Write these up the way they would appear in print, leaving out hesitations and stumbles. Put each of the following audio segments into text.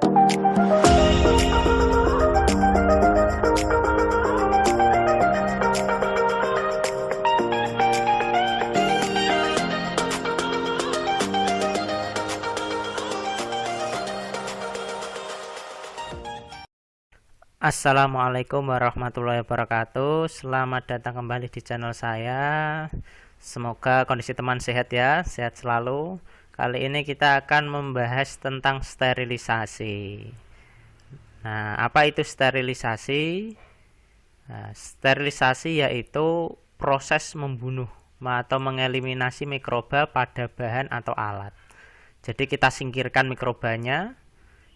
Assalamualaikum warahmatullahi wabarakatuh. Selamat datang kembali di channel saya. Semoga kondisi teman sehat ya, sehat selalu. Kali ini kita akan membahas tentang sterilisasi. Nah, apa itu sterilisasi? Nah, sterilisasi yaitu proses membunuh atau mengeliminasi mikroba pada bahan atau alat. Jadi kita singkirkan mikrobanya,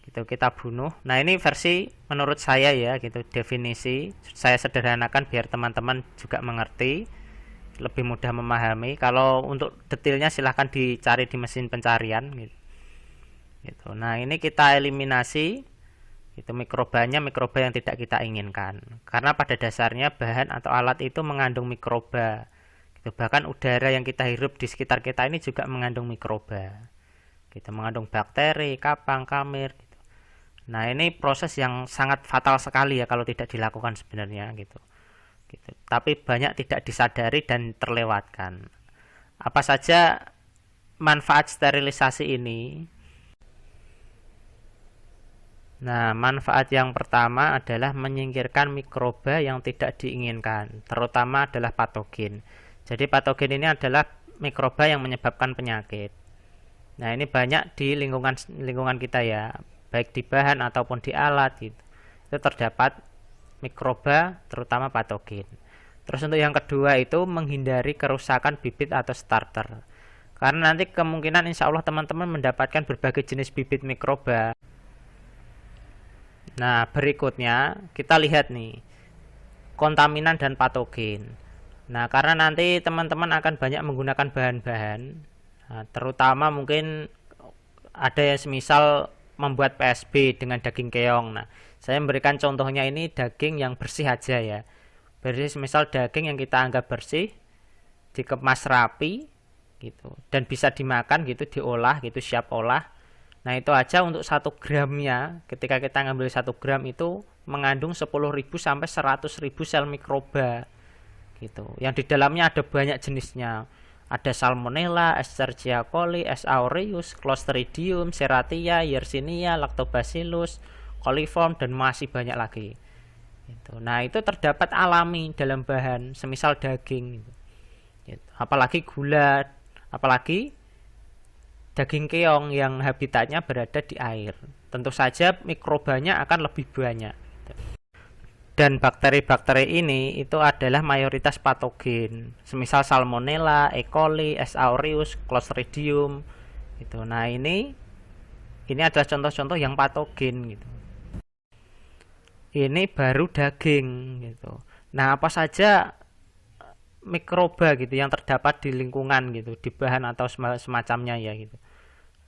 gitu, kita bunuh. Nah, ini versi menurut saya ya, gitu, definisi saya sederhanakan biar teman-teman juga mengerti, lebih mudah memahami. Kalau untuk detailnya silahkan dicari di mesin pencarian gitu. Nah, ini kita eliminasi itu mikrobanya, mikroba yang tidak kita inginkan, karena pada dasarnya bahan atau alat itu mengandung mikroba gitu. Bahkan udara yang kita hirup di sekitar kita ini juga mengandung mikroba gitu, mengandung bakteri, kapang, kamir gitu. Nah, ini proses yang sangat fatal sekali ya kalau tidak dilakukan sebenarnya gitu. Tapi banyak tidak disadari dan terlewatkan. Apa saja manfaat sterilisasi ini? Nah, manfaat yang pertama adalah menyingkirkan mikroba yang tidak diinginkan, terutama adalah patogen. Jadi patogen ini adalah mikroba yang menyebabkan penyakit. Nah, ini banyak di lingkungan kita ya, baik di bahan ataupun di alat gitu. Itu terdapat mikroba, terutama patogen. Terus untuk yang kedua itu menghindari kerusakan bibit atau starter. Karena nanti kemungkinan insya Allah teman-teman mendapatkan berbagai jenis bibit mikroba. Nah, berikutnya kita lihat nih, kontaminan dan patogen. Nah, karena nanti teman-teman akan banyak menggunakan bahan-bahan, nah, terutama mungkin ada yang semisal membuat PSB dengan daging keong. Nah, saya memberikan contohnya ini daging yang bersih aja ya. Bersih, misal daging yang kita anggap bersih, dikemas rapi gitu, dan bisa dimakan gitu, diolah gitu, siap olah. Nah, itu aja untuk 1 gramnya, ketika kita ngambil 1 gram itu mengandung 10.000 sampai 100.000 sel mikroba gitu. Yang di dalamnya ada banyak jenisnya. Ada Salmonella, Escherichia coli, S. aureus, Clostridium, Serratia, Yersinia, Lactobacillus, coliform, dan masih banyak lagi. Nah, itu terdapat alami dalam bahan, semisal daging. Apalagi gula, apalagi daging keong yang habitatnya berada di air. Tentu saja mikrobanya akan lebih banyak. Dan bakteri-bakteri ini itu adalah mayoritas patogen, semisal Salmonella, E. coli, S. aureus, Clostridium gitu. Nah, ini adalah contoh-contoh yang patogen gitu. Ini baru daging gitu. Nah, apa saja mikroba gitu yang terdapat di lingkungan gitu, di bahan atau semacamnya ya gitu.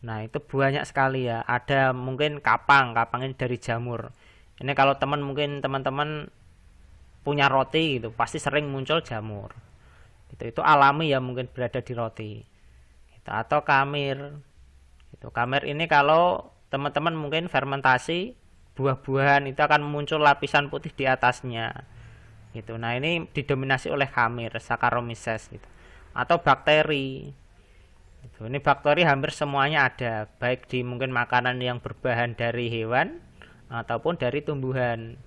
Nah, itu banyak sekali ya. Ada mungkin kapang ini dari jamur. Ini kalau teman-teman punya roti gitu, pasti sering muncul jamur. Itu alami ya, mungkin berada di roti. Gitu. Atau kamir. Gitu. Kamir ini kalau teman-teman mungkin fermentasi buah-buahan itu akan muncul lapisan putih di atasnya. Gitu. Nah, ini didominasi oleh kamir, Saccharomyces gitu. Atau bakteri. Gitu. Ini bakteri hampir semuanya ada, baik di mungkin makanan yang berbahan dari hewan ataupun dari tumbuhan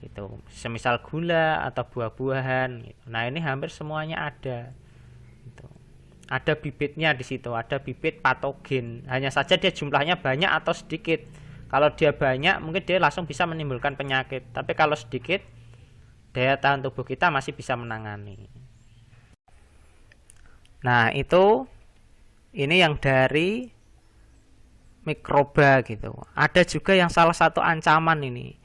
gitu, semisal gula atau buah-buahan gitu. Nah, ini hampir semuanya ada gitu. Ada bibitnya di situ, ada bibit patogen, hanya saja dia jumlahnya banyak atau sedikit. Kalau dia banyak mungkin dia langsung bisa menimbulkan penyakit, tapi kalau sedikit daya tahan tubuh kita masih bisa menangani. Nah, ini yang dari mikroba gitu. Ada juga yang salah satu ancaman ini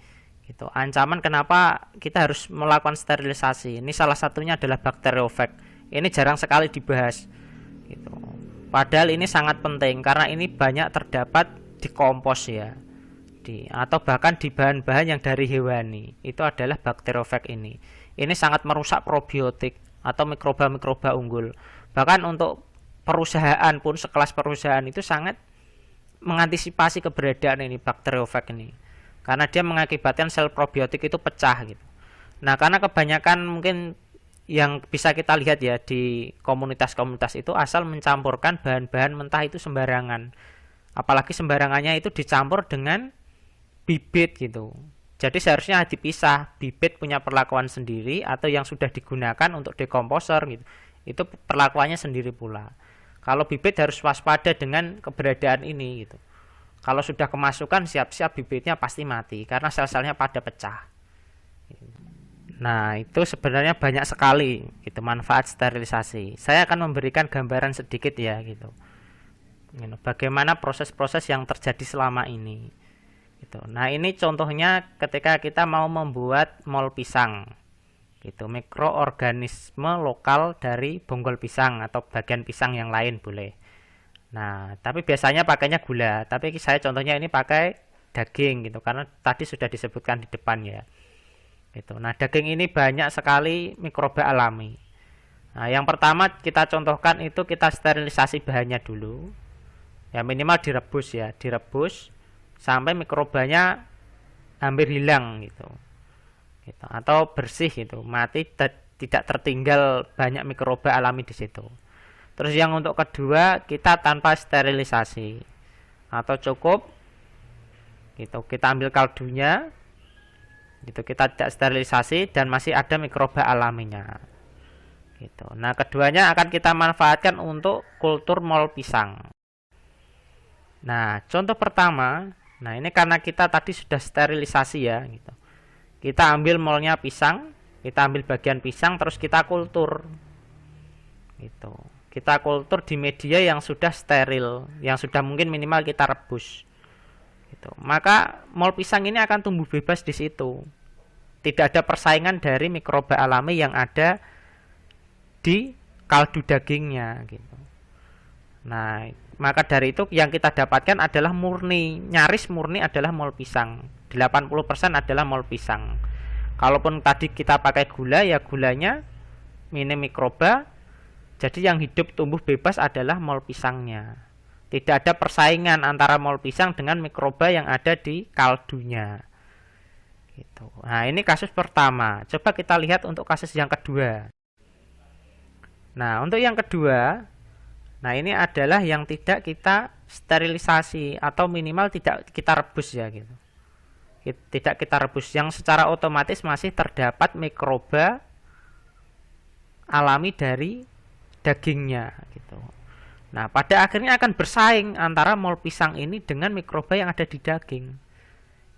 gitu. Ancaman kenapa kita harus melakukan sterilisasi. Ini salah satunya adalah bakteriofag. Ini jarang sekali dibahas gitu. Padahal ini sangat penting karena ini banyak terdapat di kompos ya. Atau bahkan di bahan-bahan yang dari hewani. Itu adalah bakteriofag ini. Ini sangat merusak probiotik atau mikroba-mikroba unggul. Bahkan untuk perusahaan pun, sekelas perusahaan itu sangat mengantisipasi keberadaan ini bakteriofag ini. Karena dia mengakibatkan sel probiotik itu pecah gitu. Nah, karena kebanyakan mungkin yang bisa kita lihat ya di komunitas-komunitas itu asal mencampurkan bahan-bahan mentah itu sembarangan. Apalagi sembarangannya itu dicampur dengan bibit gitu. Jadi seharusnya dipisah, bibit punya perlakuan sendiri atau yang sudah digunakan untuk dekomposer gitu. Itu perlakuannya sendiri pula. Kalau bibit harus waspada dengan keberadaan ini gitu. Kalau sudah kemasukan siap-siap bibitnya pasti mati karena sel-selnya pada pecah. Nah, itu sebenarnya banyak sekali gitu manfaat sterilisasi. Saya akan memberikan gambaran sedikit ya gitu. Bagaimana proses-proses yang terjadi selama ini. Gitu. Nah, ini contohnya ketika kita mau membuat mol pisang. Gitu, mikroorganisme lokal dari bonggol pisang atau bagian pisang yang lain boleh. Nah, tapi biasanya pakainya gula. Tapi saya contohnya ini pakai daging gitu karena tadi sudah disebutkan di depan ya. Gitu. Nah, daging ini banyak sekali mikroba alami. Nah, yang pertama kita contohkan itu kita sterilisasi bahannya dulu. Ya minimal direbus ya, direbus sampai mikrobanya hampir hilang gitu. Gitu. Atau bersih gitu, mati tidak tertinggal banyak mikroba alami di situ. Terus yang untuk kedua kita tanpa sterilisasi atau cukup gitu kita ambil kaldunya gitu kita tidak sterilisasi dan masih ada mikroba alaminya gitu. Nah, keduanya akan kita manfaatkan untuk kultur mol pisang. Nah, contoh pertama, nah ini karena kita tadi sudah sterilisasi ya gitu. Kita ambil molnya pisang, kita ambil bagian pisang terus kita kultur gitu. Kita kultur di media yang sudah steril, yang sudah mungkin minimal kita rebus. Gitu. Maka mol pisang ini akan tumbuh bebas di situ. Tidak ada persaingan dari mikroba alami yang ada di kaldu dagingnya gitu. Nah, maka dari itu yang kita dapatkan adalah murni, nyaris murni adalah mol pisang. 80% adalah mol pisang. Kalaupun tadi kita pakai gula ya gulanya minim mikroba. Jadi yang hidup tumbuh bebas adalah mol pisangnya. Tidak ada persaingan antara mol pisang dengan mikroba yang ada di kaldunya. Gitu. Nah, ini kasus pertama. Coba kita lihat untuk kasus yang kedua. Nah, untuk yang kedua, nah ini adalah yang tidak kita sterilisasi atau minimal tidak kita rebus ya gitu. Tidak kita rebus yang secara otomatis masih terdapat mikroba alami dari dagingnya gitu. Nah, pada akhirnya akan bersaing antara mol pisang ini dengan mikroba yang ada di daging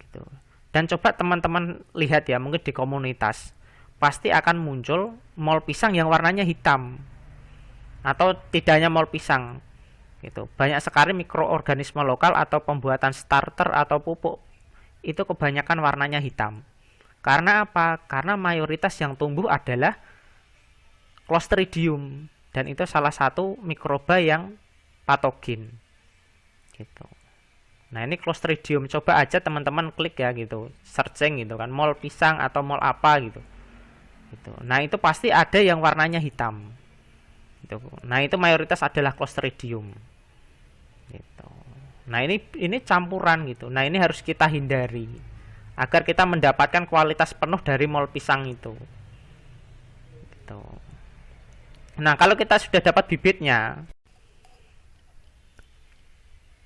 gitu. Dan coba teman-teman lihat ya, mungkin di komunitas pasti akan muncul mol pisang yang warnanya hitam. Atau tidak hanya mol pisang gitu. Banyak sekali mikroorganisme lokal atau pembuatan starter atau pupuk itu kebanyakan warnanya hitam. Karena apa? Karena mayoritas yang tumbuh adalah Clostridium dan itu salah satu mikroba yang patogen gitu. Nah, ini Clostridium, coba aja teman-teman klik ya gitu, searching gitu kan, mol pisang atau mol apa gitu. Gitu. Nah, itu pasti ada yang warnanya hitam. Gitu. Nah, itu mayoritas adalah Clostridium. Gitu. Nah, ini campuran gitu. Nah, ini harus kita hindari agar kita mendapatkan kualitas penuh dari mol pisang itu. Gitu. Nah, kalau kita sudah dapat bibitnya,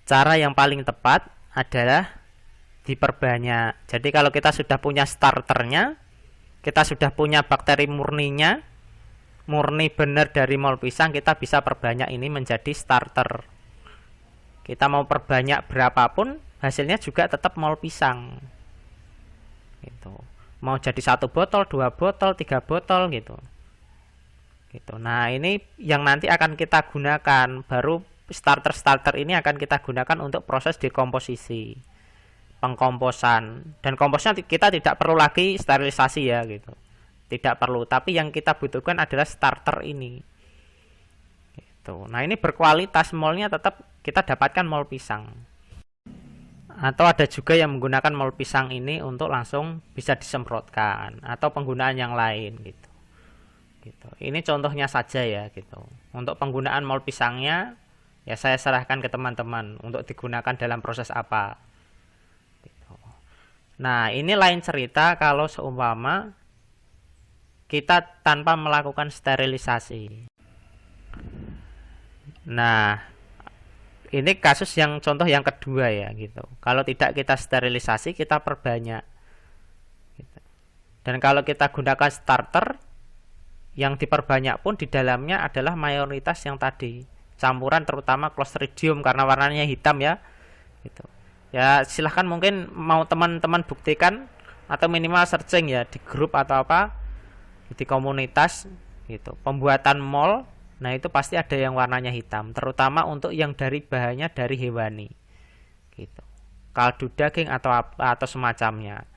cara yang paling tepat adalah diperbanyak. Jadi kalau kita sudah punya starternya, kita sudah punya bakteri murninya, murni benar dari mol pisang, kita bisa perbanyak ini menjadi starter. Kita mau perbanyak berapapun, hasilnya juga tetap mol pisang. Gitu. Mau jadi 1 botol, 2 botol, 3 botol gitu. Gitu. Nah, ini yang nanti akan kita gunakan, baru starter ini akan kita gunakan untuk proses dekomposisi, pengkomposan. Dan komposnya kita tidak perlu lagi sterilisasi ya gitu. Tidak perlu, tapi yang kita butuhkan adalah starter ini. Gitu. Nah, ini berkualitas, molnya tetap kita dapatkan mol pisang. Atau ada juga yang menggunakan mol pisang ini untuk langsung bisa disemprotkan atau penggunaan yang lain gitu. Gitu. Ini contohnya saja ya gitu. Untuk penggunaan mol pisangnya Ya saya serahkan ke teman-teman untuk digunakan dalam proses apa. Gitu. Nah, ini lain cerita kalau seumpama kita tanpa melakukan sterilisasi. Nah, ini kasus yang contoh yang kedua ya gitu. Kalau tidak kita sterilisasi, kita perbanyak. Gitu. Dan kalau kita gunakan starter, yang diperbanyak pun di dalamnya adalah mayoritas yang tadi campuran, terutama Clostridium karena warnanya hitam ya. Gitu. Ya silahkan mungkin mau teman-teman buktikan atau minimal searching ya di grup atau apa di komunitas gitu. Pembuatan mol. Nah itu pasti ada yang warnanya hitam, terutama untuk yang dari bahannya dari hewani, gitu. Kaldu daging atau semacamnya.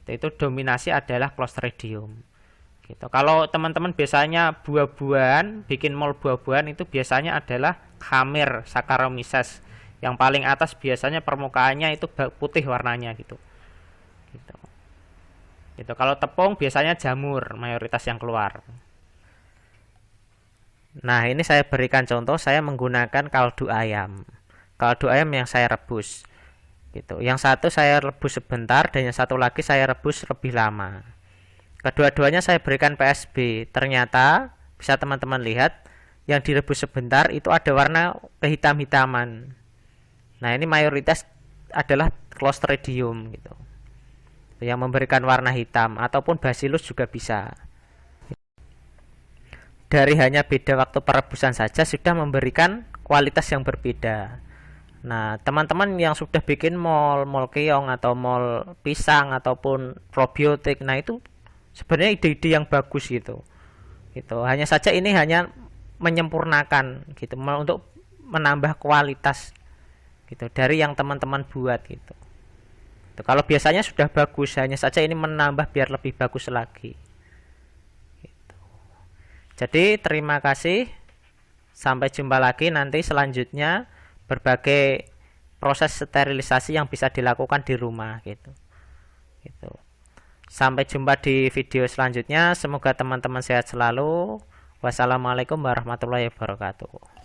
Itu dominasi adalah Clostridium. Gitu. Kalau teman-teman biasanya buah-buahan, bikin mol buah-buahan itu biasanya adalah Khamir Saccharomyces. Yang paling atas biasanya permukaannya itu putih warnanya gitu. Gitu. Gitu. Kalau tepung biasanya jamur mayoritas yang keluar. Nah, ini saya berikan contoh, saya menggunakan kaldu ayam. Kaldu ayam yang saya rebus. Gitu. Yang satu saya rebus sebentar dan yang satu lagi saya rebus lebih lama. Kedua-duanya saya berikan PSB. Ternyata bisa teman-teman lihat yang direbus sebentar itu ada warna kehitam-hitaman. Nah, ini mayoritas adalah Clostridium gitu. Yang memberikan warna hitam ataupun Bacillus juga bisa. Dari hanya beda waktu perebusan saja sudah memberikan kualitas yang berbeda. Nah, teman-teman yang sudah bikin mol keong atau mol pisang ataupun probiotik, nah itu sebenarnya ide-ide yang bagus gitu. Gitu. Hanya saja ini hanya menyempurnakan gitu untuk menambah kualitas gitu dari yang teman-teman buat gitu. Kalau biasanya sudah bagus, hanya saja ini menambah biar lebih bagus lagi. Jadi terima kasih, sampai jumpa lagi nanti selanjutnya berbagai proses sterilisasi yang bisa dilakukan di rumah gitu. Gitu. Sampai jumpa di video selanjutnya, semoga teman-teman sehat selalu. Wassalamualaikum warahmatullahi wabarakatuh.